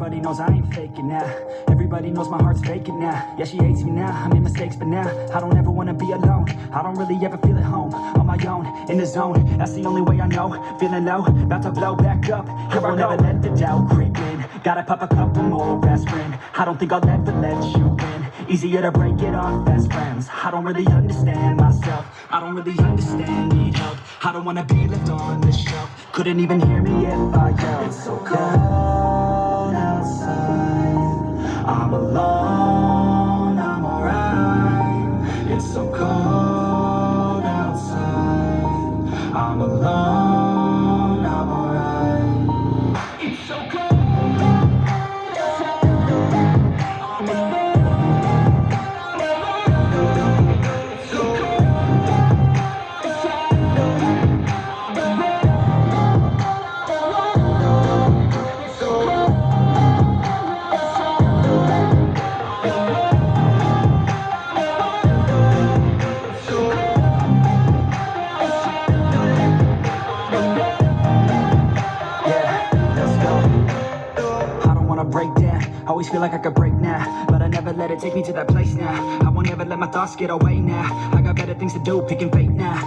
Everybody knows I ain't faking now. Everybody knows my heart's vacant now. Yeah, she hates me now, I made mistakes, but now I don't ever wanna be alone. I don't really ever feel at home, on my own, in the zone. That's the only way I know, feeling low, about to blow back up. Here I never let the doubt creep in. Gotta pop a couple more aspirin. I don't think I'll ever let you in. Easier to break it off best friends. I don't really understand myself, I don't really understand, need help. I don't wanna be left on the shelf. Couldn't even hear me if I yelled. It's so cold outside, I'm alone, I'm alright. It's so cold outside, I'm alone, I'm alright. It's so cold. Always feel like I could break now, but I never let it take me to that place now. I won't ever let my thoughts get away now. I got better things to do, picking fate now.